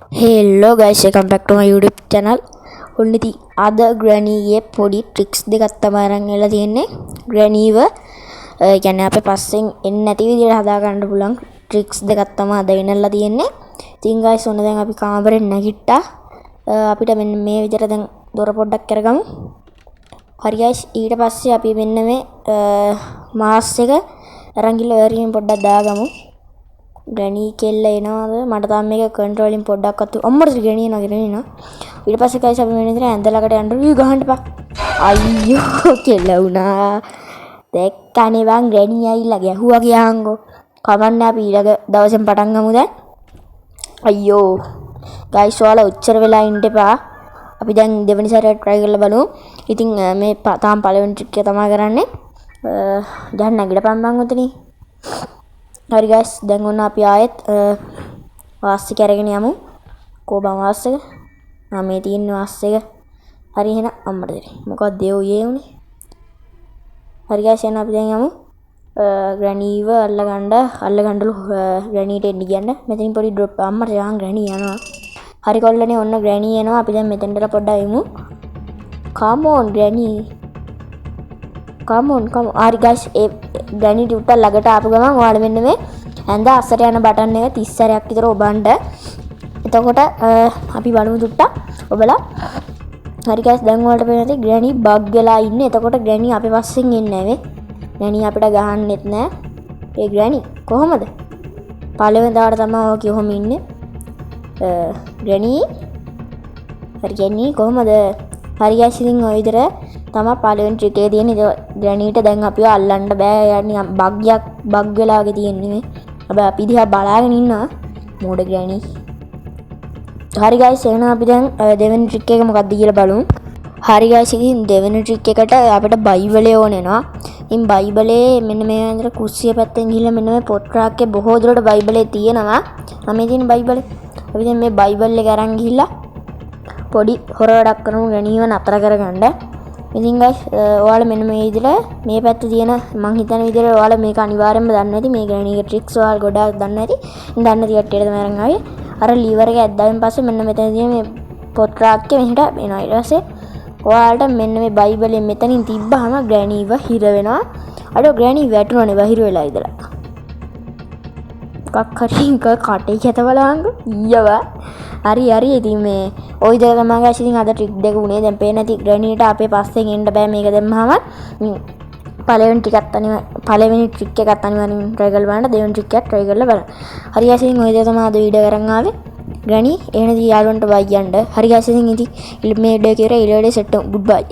Hello guys, welcome back to my YouTube channel. ඔන්න අද ග්‍රැනීගේ පොඩි ට්‍රික්ස් දෙකක් තමයි අරන් එලා තියෙන්නේ. ග්‍රැනීව කියන්නේ අපේ පස්සෙන් එන්නේ නැති විදිහට හදා ගන්න පුළුවන් ට්‍රික්ස් දෙකක් තමයි අද ගෙනල්ලා තියෙන්නේ. ඉතින් guys ඔන්න දැන් අපි කාමරේ නැගිට්ටා. අපිට මෙන්න මේ විදිහට දැන් දොර පොඩ්ඩක් කරගමු. හරි guys, ඊට පස්සේ අපි මෙන්න මේ මාස් එක අරන් ගිහලා වයරින් පොඩ්ඩක් දාගමු. ග්‍රැනී කෙල්ල එනවාද මට තාම මේක කන්ට්‍රෝලින් පොඩ්ඩක් අතු අම්මට ග්‍රැනී එනවා ඊට පස්සේ guys අපි මෙන්න ඉතින් ඇඳලකට යන්න ගහන්න බා අයියෝ කෙල්ල වුණා දැක්කනේ වන් ග්‍රැනී ඇවිල්ලා ගැහුවා කියහන්කෝ කමන්නේ අපි ඊළඟ දවසෙන් පටන් ගමු දැන් අයියෝ guys ඔයාලා උච්චර වෙලා ඉන්න එපා අපි දැන් දෙවෙනි සැරේට try කරලා බලමු ඉතින් මේ තාම පළවෙනි ට්‍රික් එක තමයි කරන්නේ දැන් නැගිටපන් මං උතනේ හරි guys දැන් ඔන්න අපි ආයෙත් වාස් එක අරගෙන යමු කොබන් වාස් එක මේ තියෙන වාස් එක හරි එහෙනම් අම්මට දෙන්න මොකක්ද ඒ උනේ හරි guys එහෙනම් අපි දැන් යමු ග්‍රැනීව අල්ලගන්නලු ග්‍රැනීට එන්න කියන්න මෙතනින් පොඩි ඩ්‍රොප් අම්මට යහන් ග්‍රැනී යනවා හරි කොල්ලනේ ඔන්න ග්‍රැනී එනවා අපි දැන් මෙතෙන්ටලා පොඩ්ඩක් යමු come on ග්‍රැනී come on හරි guys ඒ ග්‍රැනී ටිකට ළඟට ආපු ගමන් ඔයාලා මෙන්න මේ ඇඳ අස්සට යන බටන් එක 30 සැරයක් විතර ඔබන්න. එතකොට අපි බලමු ටිකක් ඔබලා. හරි guys දැන් ඔයාලට පේනවා ග්‍රැනී බග් වෙලා ඉන්නේ. එතකොට ග්‍රැනී අපේ පස්සෙන් එන්නේ නැහැ. ග්‍රැනී අපිට ගහන්නෙත් නැහැ. ඒ ග්‍රැනී කොහමද? පළවෙනි දාට තමයි ඔය කොහොම ඉන්නේ. ග්‍රැනී හරි ග්‍රැනී කොහමද? හරි guys ඉතින් ඔය විදිහට තමයි පළවෙනි ට්‍රික් එකේ තියෙන. ග්‍රැනීට දැන් අපිව අල්ලන්න බෑ. යන්නේ බග් වෙලා වගේ තියෙන්නේ මේ. හැබැයි අපි දිහා බලාගෙන ඉන්නවා මෝඩ ග්‍රැනී. හරි guys එහෙනම් අපි දැන් දෙවෙනි ට්‍රික් එක මොකක්ද කියලා බලමු. හරි guys ඉතින් දෙවෙනි ට්‍රික් එකට අපිට බයිබලය ඕන වෙනවා. ඉතින් බයිබලේ මෙන්න මේ විදිහට කුස්සිය පැත්තෙන් ගිහලා මෙන්න මේ පොත් රාක්කේ බොහෝ දුරට බයිබලේ තියෙනවා. මේ තියෙන බයිබලේ. අපි දැන් මේ බයිබල් එක අරන් ගිහලා පොඩි හොර වැඩක් කරමු ග්‍රැනීව නතර කරගන්න. ඉතින් guys ඔයාලා මෙන්න මේ විදිහට මේ පැත්තේ තියෙන මං හිතන විදිහට ඔයාලා මේක අනිවාර්යයෙන්ම දන්නේ නැති මේ ග්‍රැනීගේ ට්‍රික්ස් ඔයාලා ගොඩාක් දන්නේ නැති. දන්නේ නැති කට්ටියට තමයි අරන් ආවේ. අර ලීවර් එක ඇද්දාන් පස්සේ මෙන්න මෙතන තියෙන මේ පොත් රාක්කේ මෙහෙට එනවා. ඊට පස්සේ ඔයාලට මෙන්න මේ බයිබලෙන් මෙතනින් තිබ්බහම ග්‍රැනීව හිර වෙනවා. අර ග්‍රැනී වැටුණානේ වහිර වෙලා ඉඳලා. මොකක් හරි කටේ කැත බලංග ඊයවා. හරි ඉතින් මේ ওই දෙක තමයි guys ඉතින් අද ට්‍රික් දෙක උනේ. දැන් පේන්නේ නැති ග්‍රැනීට අපේ පස්සෙන් එන්න බෑ මේක දැම්මහම. පළවෙනි ට්‍රික් එකත් අනිවාර්යෙන් try කරලා බලන්න. දෙවෙනි ට්‍රික් එකත් try කරලා බලන්න. හරි guys ඉතින් ওই දෙක තමයි අද වීඩියෝ කරන් ආවේ. ග්‍රැනී එහෙනම් යාළුවන්ට බයි කියන්න. හරි guys ඉතින් මේ වීඩියෝ එක ඉවරයි. ඊළඟ සෙට් goodbye.